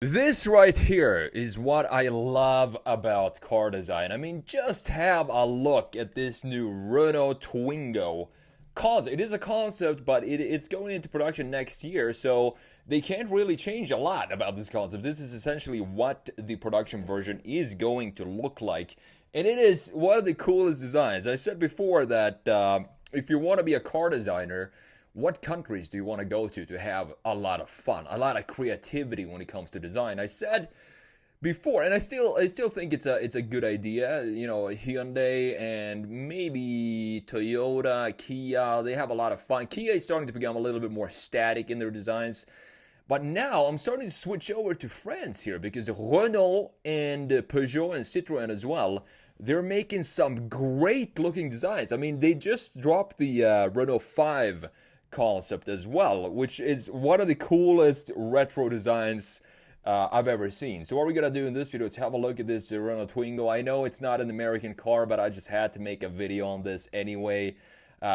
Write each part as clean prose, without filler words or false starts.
This right here is what I love about car design. I mean, just have a look at this new Renault Twingo concept. It is a concept, but it's going into production next year, so they can't really change a lot about this concept. This is essentially what the production version is going to look like, and it is one of the coolest designs. I said before that if you want to be a car designer, what countries do you want to go to have a lot of fun, a lot of creativity when it comes to design? I said before, and I still think it's a good idea. You know, Hyundai and maybe Toyota, Kia, they have a lot of fun. Kia is starting to become a little bit more static in their designs. But now I'm starting to switch over to France here because Renault and Peugeot and Citroën as well, they're making some great looking designs. I mean, they just dropped the Renault 5 concept as well, which is one of the coolest retro designs I've ever seen. So what we're gonna do in this video is have a look at this Renault Twingo. I know it's not an American car, but I just had to make a video on this anyway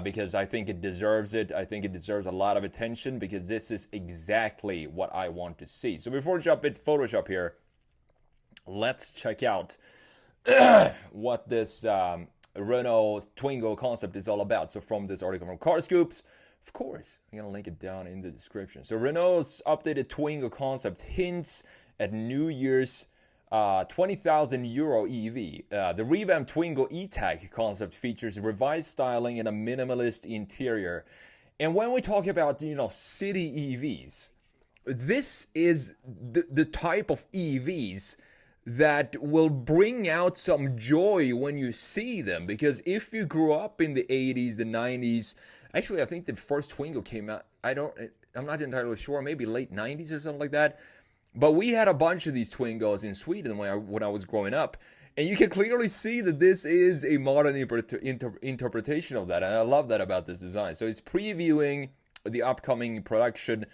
because I think it deserves it. I think it deserves a lot of attention because this is exactly what I want to see. So before we jump into Photoshop here, let's check out what this Renault Twingo concept is all about. So from this article from Car Scoops, of course, I'm going to link it down in the description. So Renault's updated Twingo concept hints at New Year's 20,000 euro EV. The revamped Twingo E-Tech concept features revised styling and a minimalist interior. And when we talk about, city EVs, this is the type of EVs that will bring out some joy when you see them. Because if you grew up in the 80s, the 90s, actually I think the first Twingo came out, I'm not entirely sure, maybe late 90s or something like that. But we had a bunch of these Twingos in Sweden when I was growing up. And you can clearly see that this is a modern interpretation of that. And I love that about this design. So it's previewing the upcoming production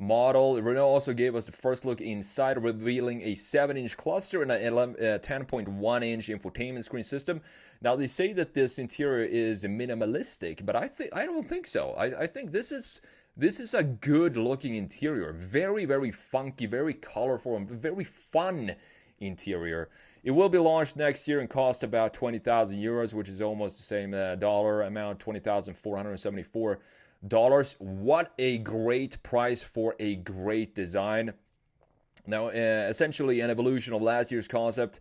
model. Renault also gave us the first look inside, revealing a 7-inch cluster and a 10.1-inch infotainment screen system. Now they say that this interior is minimalistic, but I don't think so. I think this is a good looking interior, very very funky, very colorful, and very fun interior. It will be launched next year and cost about 20,000 euros, which is almost the same dollar amount, $20,474. What a great price for a great design. Now, essentially an evolution of last year's concept.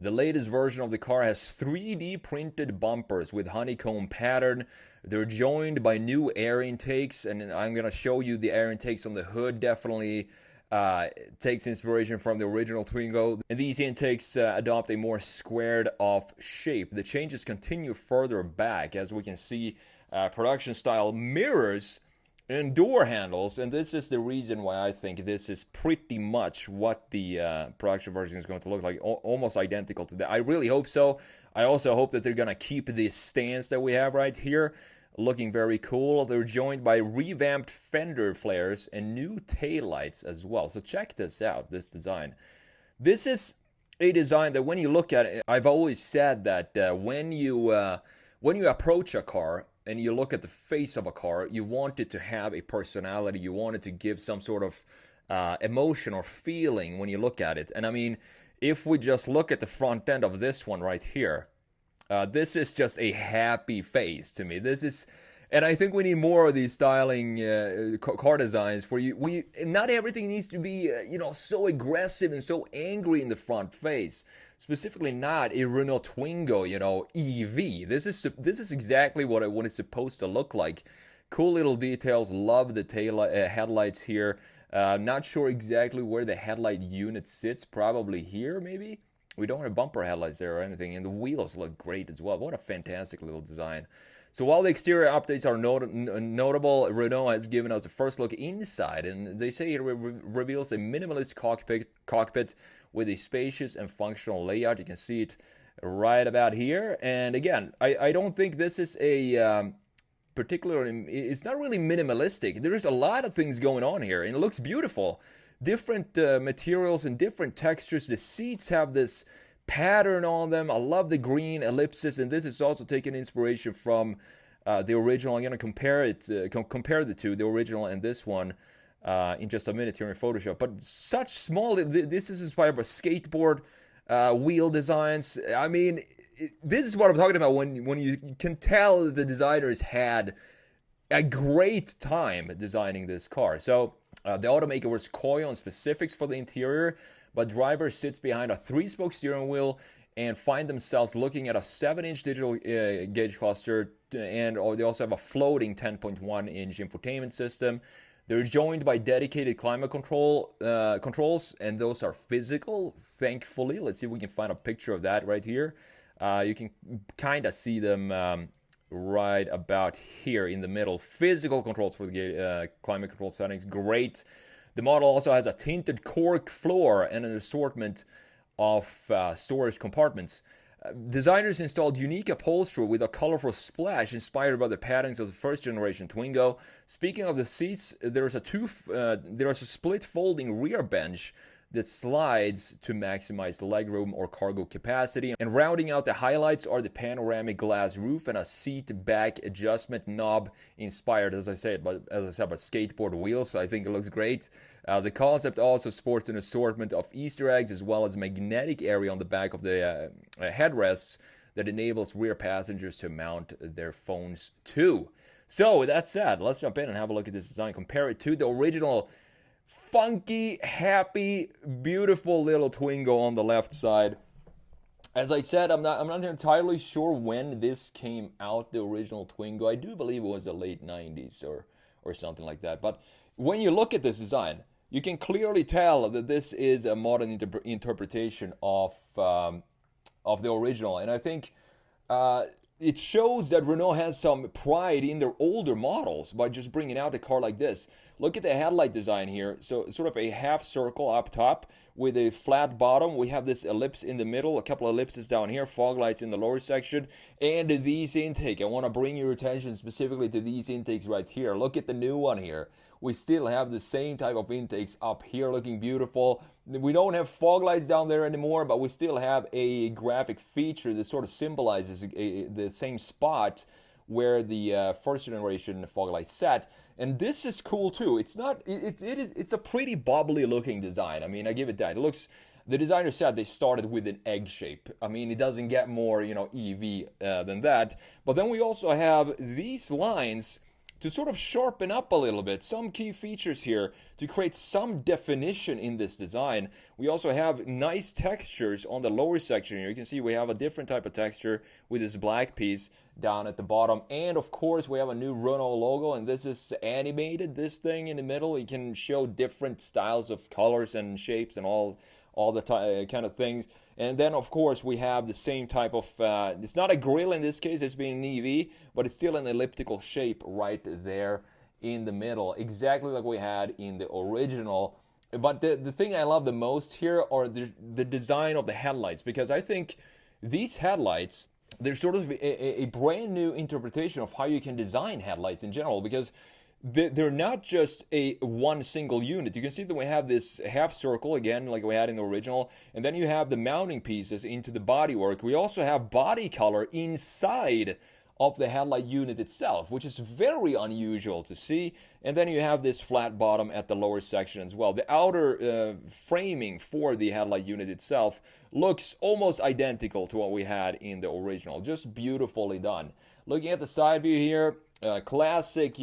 The latest version of the car has 3D printed bumpers with honeycomb pattern. They're joined by new air intakes, and I'm going to show you the air intakes on the hood. Definitely takes inspiration from the original Twingo. And these intakes adopt a more squared off shape. The changes continue further back, as we can see. Production style mirrors and door handles, and this is the reason why I think this is pretty much what the production version is going to look like, almost identical to that. I really hope so. I also hope that they're going to keep this stance that we have right here, looking very cool. They're joined by revamped fender flares and new taillights as well. So check this out, this design. This is a design that when you look at it, I've always said that when you approach a car and you look at the face of a car, you want it to have a personality. You want it to give some sort of emotion or feeling when you look at it. And I mean, if we just look at the front end of this one right here, this is just a happy face to me. And I think we need more of these styling car designs where not everything needs to be so aggressive and so angry in the front face. Specifically, not a Renault Twingo, EV. This is exactly what it's supposed to look like. Cool little details. Love the headlights here. Not sure exactly where the headlight unit sits. Probably here, maybe. We don't have bumper headlights there or anything, and the wheels look great as well. What a fantastic little design. So while the exterior updates are notable, Renault has given us a first look inside, and they say it reveals a minimalist cockpit with a spacious and functional layout. You can see it right about here. And again, I don't think this is a particularly, it's not really minimalistic. There's a lot of things going on here, and it looks beautiful. Different materials and different textures. The seats have this pattern on them. I love the green ellipses, and this is also taking inspiration from the original. I'm going to compare the two, the original and this one. in just a minute here in Photoshop. But such small, this is inspired by skateboard wheel designs. I mean, this is what I'm talking about when you can tell the designers had a great time designing this car. So the automaker was coy on specifics for the interior, but driver sits behind a 3-spoke steering wheel and find themselves looking at a 7-inch digital gauge cluster, and they also have a floating 10.1-inch infotainment system. They're joined by dedicated climate controls, and those are physical, thankfully. Let's see if we can find a picture of that right here. You can kind of see them right about here in the middle. Physical controls for the climate control settings, great. The model also has a tinted cork floor and an assortment of storage compartments. Designers installed unique upholstery with a colorful splash inspired by the patterns of the first generation Twingo. Speaking of the seats, there's a split folding rear bench that slides to maximize legroom or cargo capacity. And rounding out the highlights are the panoramic glass roof and a seat back adjustment knob inspired, as I said, by skateboard wheels. So I think it looks great. The concept also sports an assortment of Easter eggs as well as a magnetic area on the back of the headrests that enables rear passengers to mount their phones too. So with that said, let's jump in and have a look at this design. Compare it to the original funky, happy, beautiful little Twingo on the left side. As I said, I'm not entirely sure when this came out, the original Twingo. I do believe it was the late 90s or something like that. But when you look at this design, you can clearly tell that this is a modern interpretation of the original. And I think it shows that Renault has some pride in their older models by just bringing out a car like this. Look at the headlight design here. So sort of a half circle up top with a flat bottom. We have this ellipse in the middle, a couple of ellipses down here, fog lights in the lower section, and these intake. I want to bring your attention specifically to these intakes right here. Look at the new one here. We still have the same type of intakes up here looking beautiful. We don't have fog lights down there anymore, but we still have a graphic feature that sort of symbolizes the same spot where the first generation fog lights sat. And this is cool too. It's not. It's a pretty bubbly looking design. I mean, I give it that. It looks. The designer said they started with an egg shape. I mean, it doesn't get more, EV than that. But then we also have these lines to sort of sharpen up a little bit, some key features here to create some definition in this design. We also have nice textures on the lower section here. You can see we have a different type of texture with this black piece down at the bottom. And of course, we have a new Renault logo, and this is animated, this thing in the middle. You can show different styles of colors and shapes and all the kind of things. And then, of course, we have the same type of, it's not a grill in this case, it's being an EV, but it's still an elliptical shape right there in the middle, exactly like we had in the original. But the thing I love the most here are the design of the headlights, because I think these headlights, they're sort of a brand new interpretation of how you can design headlights in general, because they're not just a one single unit. You can see that we have this half circle again, like we had in the original, and then you have the mounting pieces into the bodywork. We also have body color inside of the headlight unit itself, which is very unusual to see. And then you have this flat bottom at the lower section as well. The outer framing for the headlight unit itself looks almost identical to what we had in the original. Just beautifully done. Looking at the side view here, classic,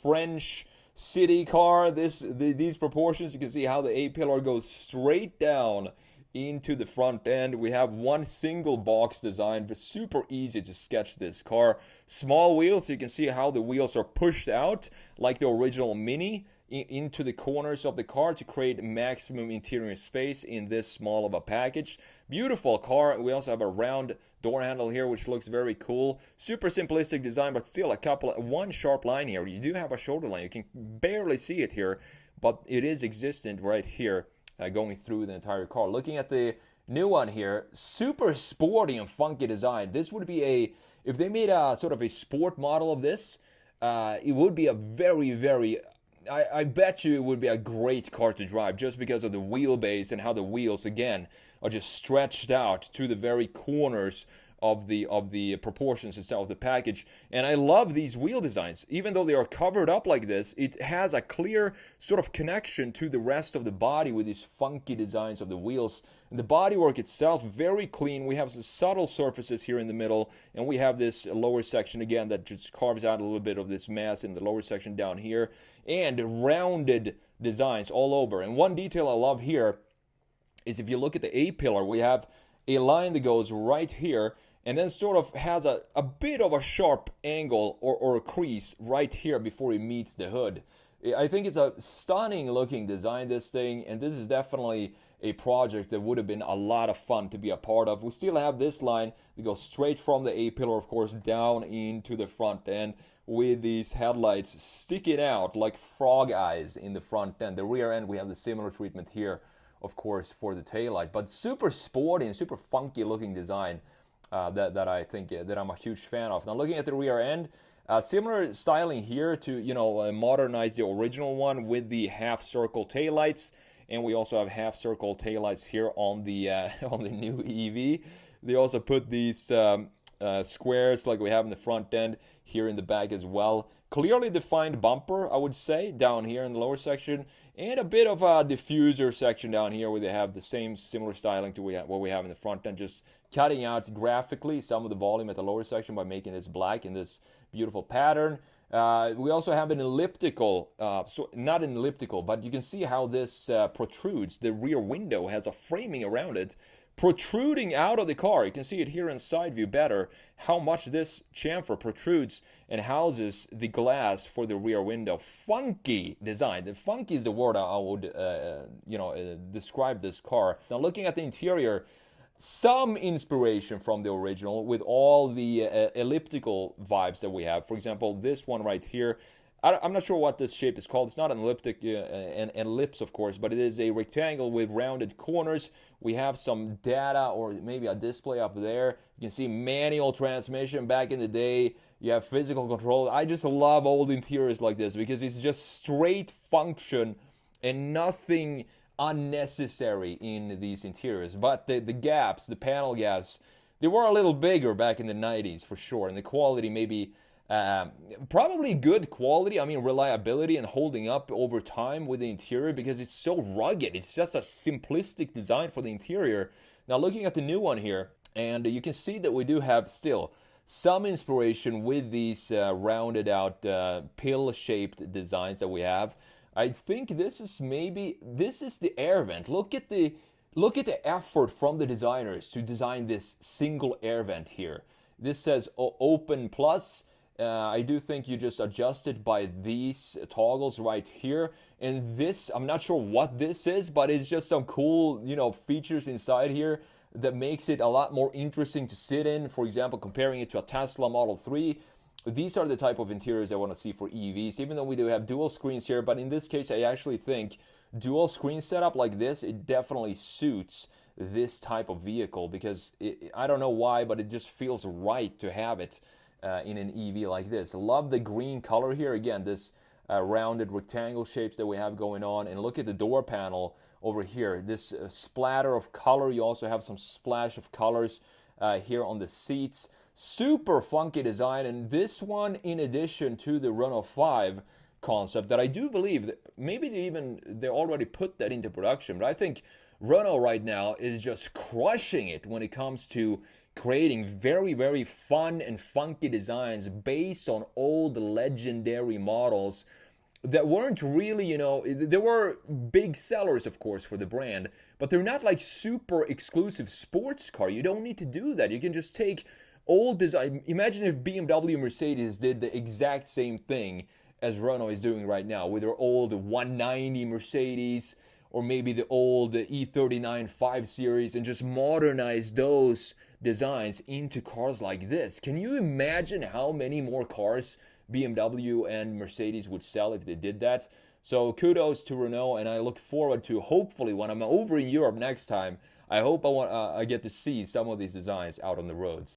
French city car. These proportions, you can see how the A-pillar goes straight down into the front end. We have one single box design, but super easy to sketch this car. Small wheels, so you can see how the wheels are pushed out like the original Mini into the corners of the car to create maximum interior space in this small of a package. Beautiful car. We also have a round door handle here, which looks very cool. Super simplistic design, but still one sharp line here. You do have a shoulder line. You can barely see it here, but it is existent right here, going through the entire car. Looking at the new one here, super sporty and funky design. This would be if they made a sort of a sport model of this, it would be a very, very, I bet you it would be a great car to drive, just because of the wheelbase and how the wheels, again, are just stretched out to the very corners of the proportions itself of the package. And I love these wheel designs. Even though they are covered up like this, it has a clear sort of connection to the rest of the body with these funky designs of the wheels. And the bodywork itself, very clean. We have some subtle surfaces here in the middle, and we have this lower section again that just carves out a little bit of this mass in the lower section down here, and rounded designs all over. And one detail I love here is if you look at the A-pillar, we have a line that goes right here, and then sort of has a bit of a sharp angle or a crease right here before it meets the hood. I think it's a stunning looking design, this thing, and this is definitely a project that would have been a lot of fun to be a part of. We still have this line that goes straight from the A-pillar, of course, down into the front end with these headlights sticking out like frog eyes in the front end. The rear end, we have the similar treatment here, of course, for the taillight, but super sporty and super funky looking design. That I think that I'm a huge fan of. Now looking at the rear end, similar styling here to modernize the original one with the half circle taillights, and we also have half circle taillights here on the on the new EV. They also put these squares like we have in the front end here in the back as well. Clearly defined bumper, I would say, down here in the lower section, and a bit of a diffuser section down here where they have the same similar styling to what we have in the front end, just cutting out graphically some of the volume at the lower section by making this black in this beautiful pattern. We also have an elliptical, not an elliptical, but you can see how this protrudes. The rear window has a framing around it, protruding out of the car. You can see it here in side view better, how much this chamfer protrudes and houses the glass for the rear window. Funky design. The funky is the word I would describe this car. Now looking at the interior, some inspiration from the original with all the elliptical vibes that we have. For example, this one right here, I'm not sure what this shape is called. It's not an an ellipse, of course, but it is a rectangle with rounded corners. We have some data or maybe a display up there. You can see manual transmission back in the day. You have physical control. I just love old interiors like this because it's just straight function and nothing unnecessary in these interiors. But the gaps, the panel gaps, they were a little bigger back in the 90s for sure. And the quality maybe probably good quality. I mean, reliability and holding up over time with the interior because it's so rugged. It's just a simplistic design for the interior. Now looking at the new one here, and you can see that we do have still some inspiration with these rounded out pill-shaped designs that we have. I think this is the air vent. Look at the effort from the designers to design this single air vent here. This says open plus. I do think you just adjust it by these toggles right here. And this, I'm not sure what this is, but it's just some cool, features inside here that makes it a lot more interesting to sit in. For example, comparing it to a Tesla Model 3. These are the type of interiors I want to see for EVs, even though we do have dual screens here. But in this case, I actually think dual screen setup like this, it definitely suits this type of vehicle because I don't know why, but it just feels right to have it in an EV like this. Love the green color here. Again, this rounded rectangle shapes that we have going on. And look at the door panel over here. This splatter of color. You also have some splash of colors here on the seats. Super funky design. And this one, in addition to the Renault 5 concept, that I do believe that maybe they already put that into production. But I think Renault right now is just crushing it when it comes to creating very, very fun and funky designs based on old legendary models that weren't really, they were big sellers, of course, for the brand, but they're not like super exclusive sports car. You don't need to do that. You can just take old design. Imagine if BMW and Mercedes did the exact same thing as Renault is doing right now with their old 190 Mercedes or maybe the old E39 5 Series and just modernize those designs into cars like this. Can you imagine how many more cars BMW and Mercedes would sell if they did that? So kudos to Renault, and I look forward to, hopefully when I'm over in Europe next time, I hope I get to see some of these designs out on the roads.